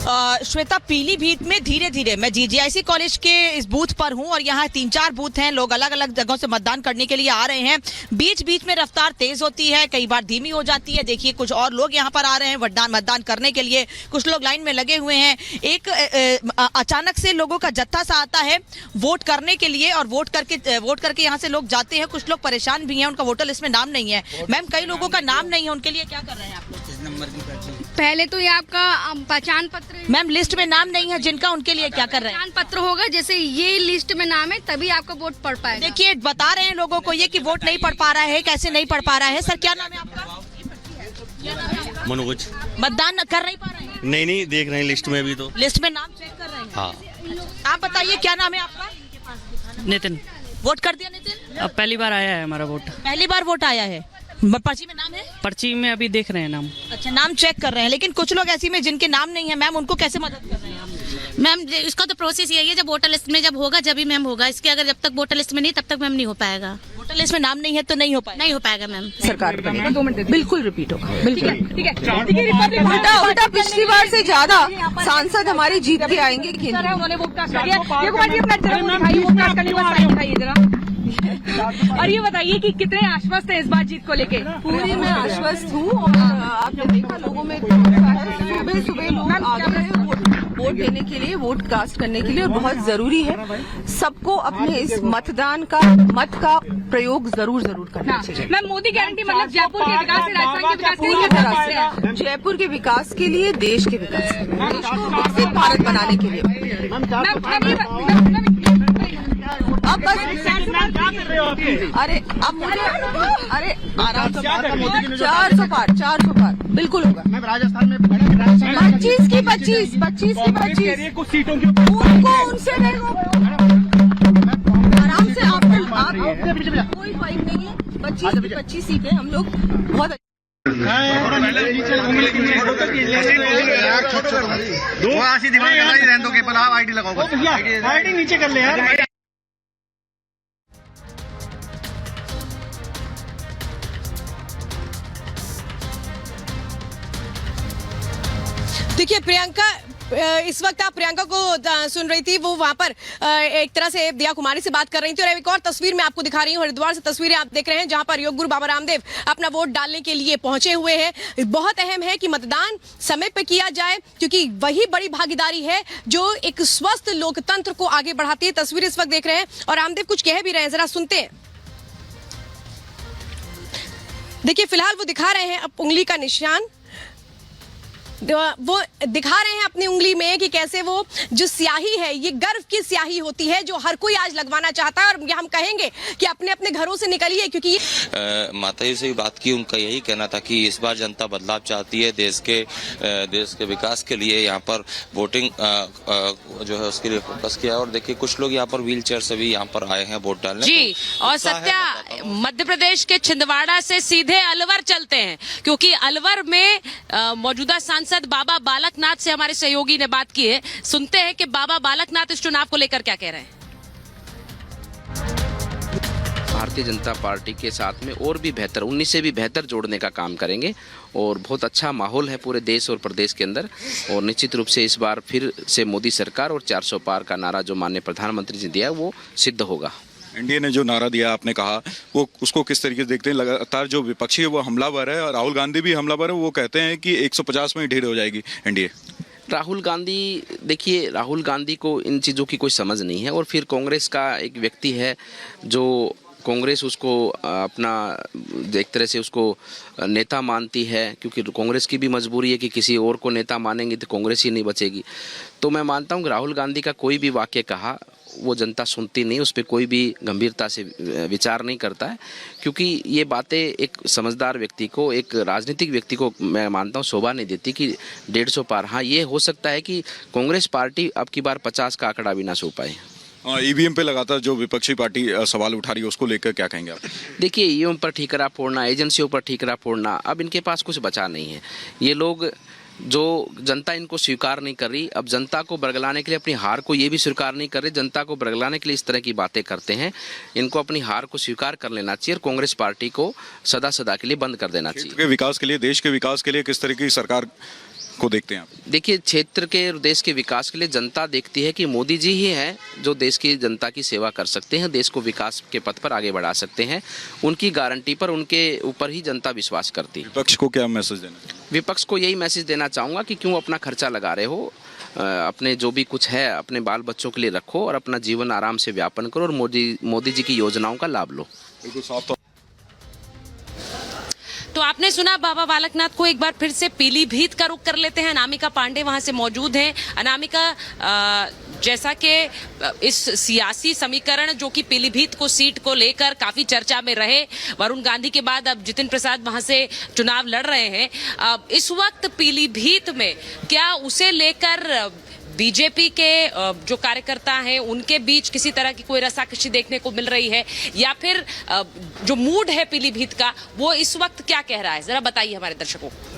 श्वेता, पीलीभीत में धीरे धीरे मैं जीजीआईसी कॉलेज के इस बूथ पर हूं और यहाँ 3-4 बूथ हैं। लोग अलग अलग जगहों से मतदान करने के लिए आ रहे हैं। बीच बीच में रफ्तार तेज होती है, कई बार धीमी हो जाती है। देखिए, कुछ और लोग यहाँ पर आ रहे हैं मतदान करने के लिए, कुछ लोग लाइन में लगे हुए हैं। एक अचानक से लोगों का जत्था सा आता है वोट करने के लिए और वोट करके यहाँ से लोग जाते हैं। कुछ लोग परेशान भी हैं, उनका वोटर लिस्ट में नाम नहीं है। मैम, कई लोगों का नाम नहीं है, उनके लिए क्या कर रहे हैं आप लोग? पहले तो ये आपका पहचान पत्र। मैम, लिस्ट में नाम नहीं है जिनका, उनके लिए क्या कर रहे हैं? पहचान पत्र होगा, जैसे ये लिस्ट में नाम है तभी आपका वोट पड़ पाएगा। देखिए, बता रहे हैं लोगों को ये कि वोट नहीं पड़ पा रहा है। कैसे नहीं पड़ पा रहा है? सर, क्या नाम है आपका? मनोज। मतदान कर नहीं पा रहे हैं? नहीं, देख रहे हैं लिस्ट में। अभी तो लिस्ट में नाम चेक कर रहे हैं। हाँ। आप बताइए, क्या नाम है आपका? नितिन। वोट कर दिया नितिन? अब पहली बार आया है हमारा वोट। पहली बार वोट आया है। पर्ची में नाम है? पर्ची में अभी देख रहे हैं नाम। अच्छा, नाम चेक कर रहे हैं, लेकिन कुछ लोग ऐसी में जिनके नाम नहीं है, मैम, उनको कैसे मदद कर रहे हैं? मैम, इसका तो प्रोसेस यही है, जब वोटर लिस्ट में जब होगा जब ही मैम होगा। इसके अगर जब तक वोटर लिस्ट में नहीं तब तक मैम नहीं हो पाएगा। वोटर लिस्ट में नाम नहीं है तो नहीं हो पाएगा? नहीं हो पाएगा मैम। सरकार बनेगा, 2 मिनट बिल्कुल रिपीट होगा। बिल्कुल ठीक है। उल्टा पिछली बार से ज्यादा सांसद हमारे जीत के आएंगे। और ये बताइए कि कितने आश्वस्त हैं इस बार जीत को लेके? पूरी मैं आश्वस्त हूँ और आपने देखा लोगों में सुबह सुबह लोग आ गए हैं वोट देने के लिए, वोट कास्ट करने के लिए। और बहुत जरूरी है सबको अपने इस मत का प्रयोग जरूर करना चाहिए। मैम, मोदी गारंटी मतलब जयपुर के विकास से, राजस्थान के विकास के लिए क्या तरह से? जयपुर के विकास के लिए, देश के विकास के लिए, देश को विकसित भारत बनाने के लिए। अब बस अरे आराम से 400 पार बिल्कुल होगा। मैं राजस्थान में 25 की 25 कुछ सीटों की उनको उनसे आराम से आप कोई फाइट नहीं है। 25 सीटें हम लोग बहुत आईडी लगाओ, आईडी नीचे कर ले यार। देखिए प्रियंका, इस वक्त आप प्रियंका को सुन रही थी, वो वहां पर एक तरह से दिया कुमारी से बात कर रही थी। और एक और तस्वीर मैं आपको दिखा रही हूँ, हरिद्वार से तस्वीरें आप देख रहे हैं जहां पर योग गुरु बाबा रामदेव अपना वोट डालने के लिए पहुंचे हुए हैं। बहुत अहम है कि मतदान समय पे किया जाए, क्योंकि वही बड़ी भागीदारी है जो एक स्वस्थ लोकतंत्र को आगे बढ़ाती है। तस्वीर इस वक्त देख रहे हैं और रामदेव कुछ कह भी रहे हैं, जरा सुनते हैं। देखिए, फिलहाल वो दिखा रहे हैं अब उंगली का निशान, वो दिखा रहे हैं अपनी उंगली में कि कैसे वो जो स्याही है, ये गर्व की स्याही होती है जो हर कोई आज लगवाना चाहता है। और हम कहेंगे कि अपने अपने घरों से निकलिए, क्योंकि माता जी से भी बात की, उनका यही कहना था कि इस बार जनता बदलाव चाहती है, देश के विकास के लिए यहाँ पर वोटिंग जो है उसके लिए फोकस किया। और देखिए, कुछ लोग यहाँ पर व्हील चेयर से भी यहाँ पर आए हैं वोट डालने। जी, और सत्या, मध्य प्रदेश के छिंदवाड़ा से सीधे अलवर चलते हैं, क्योंकि अलवर में मौजूदा सांसद बाबा बालकनाथ से हमारे सहयोगी ने बात की है। सुनते हैं कि बाबा बालकनाथ इस चुनाव को लेकर क्या कह रहे हैं। भारतीय जनता पार्टी के साथ में और भी बेहतर, 19 से भी बेहतर जोड़ने का काम करेंगे। और बहुत अच्छा माहौल है पूरे देश और प्रदेश के अंदर। और निश्चित रूप से इस बार फिर से मोदी सरकार और 400 पार का नारा जो माननीय प्रधानमंत्री जी ने दिया वो सिद्ध होगा। एनडीए ने जो नारा दिया, आपने कहा, वो उसको किस तरीके से देखते हैं? लगातार जो विपक्षी है वो हमलावर है और राहुल गांधी भी हमलावर है। वो कहते हैं कि 150 में ही ढेर हो जाएगी एनडीए। राहुल गांधी, देखिए, राहुल गांधी को इन चीज़ों की कोई समझ नहीं है। और फिर कांग्रेस का एक व्यक्ति है जो कांग्रेस उसको अपना एक तरह से उसको नेता मानती है, क्योंकि कांग्रेस की भी मजबूरी है कि किसी और को नेता मानेंगे तो कांग्रेस ही नहीं बचेगी। तो मैं मानता हूँ कि राहुल गांधी का कोई भी वाक्य कहा वो जनता सुनती नहीं, उस पर कोई भी गंभीरता से विचार नहीं करता है, क्योंकि ये बातें एक समझदार व्यक्ति को, एक राजनीतिक व्यक्ति को मैं मानता हूँ शोभा नहीं देती कि 150 पार। हाँ, ये हो सकता है कि कांग्रेस पार्टी अब की बार 50 का आंकड़ा भी ना छू पाए। ईवीएम पे लगातार जो विपक्षी पार्टी सवाल उठा रही है, उसको लेकर क्या कहेंगे आप? देखिए, ईवीएम पर ठीकरा फोड़ना, एजेंसियों पर ठीकरा फोड़ना, अब इनके पास कुछ बचा नहीं है। ये लोग, जो जनता इनको स्वीकार नहीं कर रही, अब जनता को बरगलाने के लिए, अपनी हार को ये भी स्वीकार नहीं कर रहे, जनता को बरगलाने के लिए इस तरह की बातें करते हैं। इनको अपनी हार को स्वीकार कर लेना चाहिए और कांग्रेस पार्टी को सदा सदा के लिए बंद कर देना चाहिए। विकास के लिए, देश के विकास के लिए किस तरह की सरकार को देखते हैं आप? देखिए, क्षेत्र के और देश के विकास के लिए जनता देखती है कि मोदी जी ही हैं जो देश की जनता की सेवा कर सकते हैं, देश को विकास के पथ पर आगे बढ़ा सकते हैं। उनकी गारंटी पर, उनके ऊपर ही जनता विश्वास करती है। विपक्ष को क्या मैसेज देना? विपक्ष को यही मैसेज देना चाहूँगा कि क्यों अपना खर्चा लगा रहे हो, अपने जो भी कुछ है अपने बाल बच्चों के लिए रखो और अपना जीवन आराम से व्यापन करो और मोदी जी की योजनाओं का लाभ लो। तो आपने सुना बाबा बालकनाथ को। एक बार फिर से पीलीभीत का रुख कर लेते हैं। अनामिका पांडे वहां से मौजूद हैं। अनामिका, जैसा कि इस सियासी समीकरण जो कि पीलीभीत को सीट को लेकर काफी चर्चा में रहे, वरुण गांधी के बाद अब जितिन प्रसाद वहां से चुनाव लड़ रहे हैं, इस वक्त पीलीभीत में क्या उसे लेकर बीजेपी के जो कार्यकर्ता हैं उनके बीच किसी तरह की कोई रसाकसी देखने को मिल रही है, या फिर जो मूड है पीलीभीत का वो इस वक्त क्या कह रहा है, जरा बताइए हमारे दर्शकों को।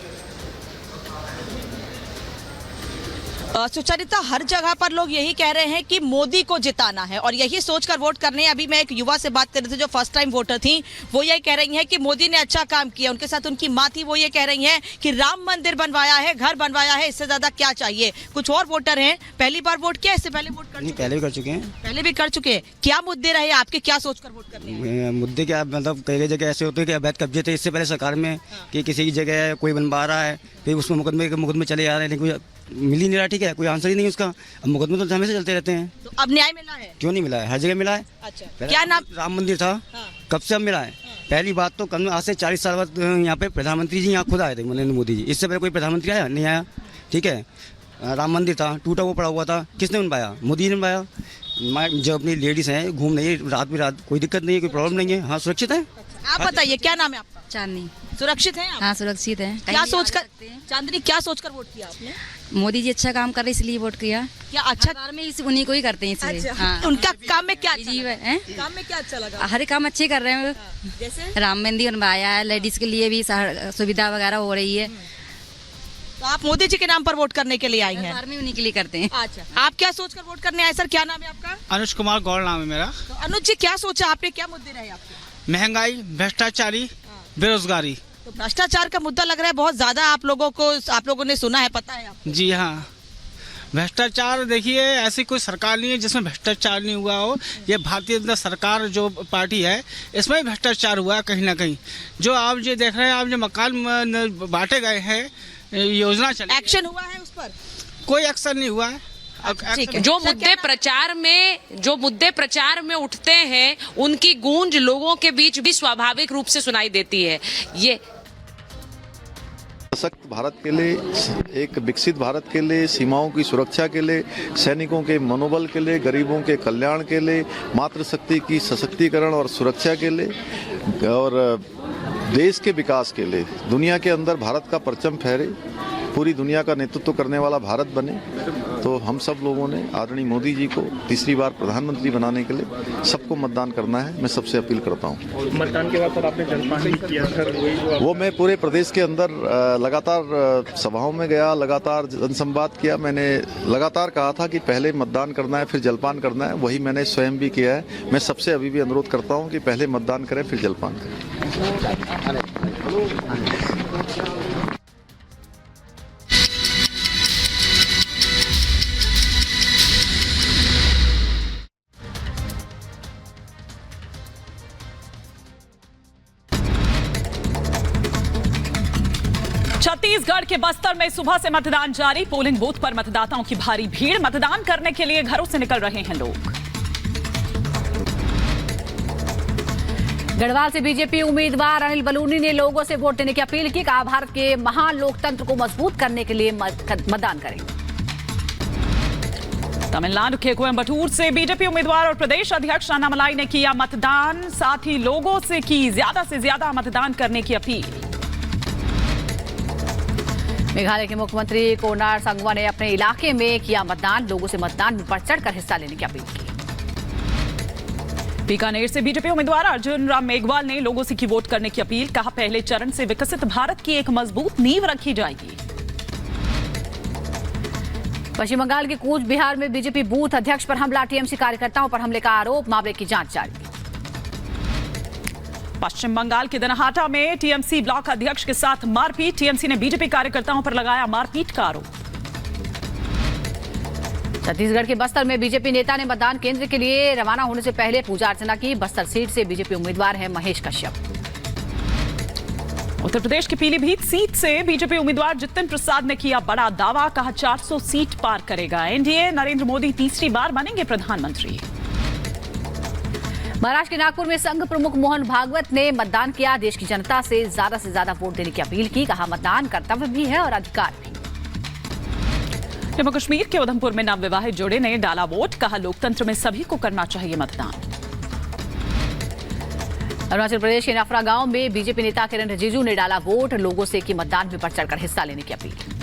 सुचरिता, हर जगह पर लोग यही कह रहे हैं कि मोदी को जिताना है और यही सोचकर वोट करने। अभी मैं एक युवा से बात कर रही थी जो फर्स्ट टाइम वोटर थी, वो यही कह रही हैं कि मोदी ने अच्छा काम किया। उनके साथ उनकी माँ थी, वो ये कह रही हैं कि राम मंदिर बनवाया है, घर बनवाया है, इससे ज्यादा क्या चाहिए। कुछ और वोटर हैं, पहली बार वोट किया, इससे पहले वोट कर चुके? पहले भी कर चुके हैं। पहले भी कर चुके हैं। क्या मुद्दे रहे आपके, क्या सोचकर वोट करने? मुद्दे क्या, मतलब कई जगह ऐसे होते हैं कि अवैध कब्जे थे इससे पहले सरकार में, कि किसी की जगह कोई बनवा रहा है, फिर उसमें मुकदमे चले जा रहे हैं, लेकिन मिल ही नहीं रहा। ठीक है, कोई आंसर ही नहीं उसका। अब मुकदमे तो हमेशा चलते रहते हैं। तो अब न्याय मिला है? क्यों नहीं मिला है, हर जगह मिला है। अच्छा, क्या नाम? राम मंदिर था, कब से अब मिला है? पहली बात तो कम आज से 40 साल बाद यहाँ पे प्रधानमंत्री जी यहाँ खुद आए थे, नरेंद्र मोदी जी। इससे पहले कोई प्रधानमंत्री आया नहीं आया। ठीक है, राम मंदिर था, टूटा हुआ पड़ा हुआ था, किसने बनवाया? मोदी ने बनवाया। जो अपनी लेडीज हैं घूम रही है रात भी रात, कोई दिक्कत नहीं है, कोई प्रॉब्लम नहीं है। हाँ, सुरक्षित है। आप बताइए, क्या नाम है आपका? चांदनी। सुरक्षित है आप? हाँ, सुरक्षित है। क्या सोचकर, चांदनी, क्या सोचकर वोट किया आपने? मोदी जी अच्छा काम कर रहे इसलिए वोट किया। क्या अच्छा काम में उन्हीं को ही करते हैं इसलिए। अच्छा। हाँ। उनका काम में क्या अच्छा जी लगा? काम में क्या अच्छा लगा? हर काम अच्छे कर रहे हैं। जैसे राम मंदिर बनवाया है, लेडीज के लिए भी सुविधा वगैरह हो रही है। तो आप मोदी जी के नाम पर वोट करने के लिए आई हैं? में उन्हीं के लिए करते हैं। अच्छा, आप क्या सोचकर वोट करने आए? सर, क्या नाम है आपका? अनुज कुमार गौड़ नाम है मेरा। तो अनुज जी, क्या सोचा आपने, क्या मुद्दे रहे आपके? महंगाई, भ्रष्टाचारी, बेरोजगारी। तो भ्रष्टाचार का मुद्दा लग रहा है बहुत ज्यादा आप लोगों ने सुना है, पता है आपको? जी हाँ, भ्रष्टाचार देखिए, ऐसी कोई सरकार नहीं है जिसमें भ्रष्टाचार नहीं हुआ हो। ये भारतीय जनता सरकार जो पार्टी है इसमें भ्रष्टाचार हुआ है कहीं ना कहीं। जो आप जो देख रहे हैं, आप जो मकान बांटे गए हैं, योजना चली, एक्शन हुआ है उस पर? कोई एक्शन नहीं हुआ है। जो मुद्दे प्रचार में उठते हैं उनकी गूंज लोगों के बीच भी स्वाभाविक रूप से सुनाई देती है। ये सशक्त भारत के लिए, एक विकसित भारत के लिए, सीमाओं की सुरक्षा के लिए, सैनिकों के मनोबल के लिए, गरीबों के कल्याण के लिए, मातृशक्ति की सशक्तिकरण और सुरक्षा के लिए और देश के विकास के लिए, दुनिया के अंदर भारत का परचम फहरे, पूरी दुनिया का नेतृत्व करने वाला भारत बने, तो हम सब लोगों ने आदरणीय मोदी जी को तीसरी बार प्रधानमंत्री बनाने के लिए सबको मतदान करना है। मैं सबसे अपील करता हूँ। मतदान के बाद सर आपने जलपान भी किया सर? वो मैं पूरे प्रदेश के अंदर लगातार सभाओं में गया, लगातार जनसंवाद किया। मैंने लगातार कहा था कि पहले मतदान करना है फिर जलपान करना है, वही मैंने स्वयं भी किया है। मैं सबसे अभी भी अनुरोध करता हूँ कि पहले मतदान करें फिर जलपान करें। छत्तीसगढ़ के बस्तर में सुबह से मतदान जारी। पोलिंग बूथ पर मतदाताओं की भारी भीड़। मतदान करने के लिए घरों से निकल रहे हैं लोग। गढ़वाल से बीजेपी उम्मीदवार अनिल बलूनी ने लोगों से वोट देने की अपील की। कहा भारत के महान लोकतंत्र को मजबूत करने के लिए मतदान करें। तमिलनाडु के कोयम्बटूर से बीजेपी उम्मीदवार और प्रदेश अध्यक्ष अन्नामलाई ने किया मतदान। साथ ही लोगों से की ज्यादा से ज्यादा मतदान करने की अपील। मेघालय के मुख्यमंत्री कोनार संगमा ने अपने इलाके में किया मतदान। लोगों से मतदान में बढ़ चढ़कर हिस्सा लेने की अपील की। बीकानेर से बीजेपी उम्मीदवार अर्जुन राम मेघवाल ने लोगों से की वोट करने की अपील। कहा पहले चरण से विकसित भारत की एक मजबूत नींव रखी जाएगी। पश्चिम बंगाल के कूच बिहार में बीजेपी बूथ अध्यक्ष पर हमला। टीएमसी कार्यकर्ताओं पर हमले का आरोप। मामले की जांच जारी। पश्चिम बंगाल के दनहाटा में टीएमसी ब्लॉक अध्यक्ष के साथ मारपीट। टीएमसी ने बीजेपी कार्यकर्ताओं पर लगाया मारपीट का आरोप। छत्तीसगढ़ के बस्तर में बीजेपी नेता ने मतदान केंद्र के लिए रवाना होने से पहले पूजा अर्चना की। बस्तर सीट से बीजेपी उम्मीदवार हैं महेश कश्यप। उत्तर प्रदेश की पीलीभीत सीट से बीजेपी उम्मीदवार जितिन प्रसाद ने किया बड़ा दावा। कहा 400 सीट पार करेगा एनडीए। नरेंद्र मोदी तीसरी बार बनेंगे प्रधानमंत्री। महाराष्ट्र के नागपुर में संघ प्रमुख मोहन भागवत ने मतदान किया। देश की जनता से ज्यादा वोट देने की अपील की। कहा मतदान कर्तव्य भी है और अधिकार भी। जम्मू कश्मीर के उधमपुर में नवविवाहित जोड़े ने डाला वोट। कहा लोकतंत्र में सभी को करना चाहिए मतदान। अरुणाचल प्रदेश के नाफरा गांव में बीजेपी नेता किरण रिजिजू ने डाला वोट। लोगों से की मतदान में बढ़ चढ़कर हिस्सा लेने की अपील।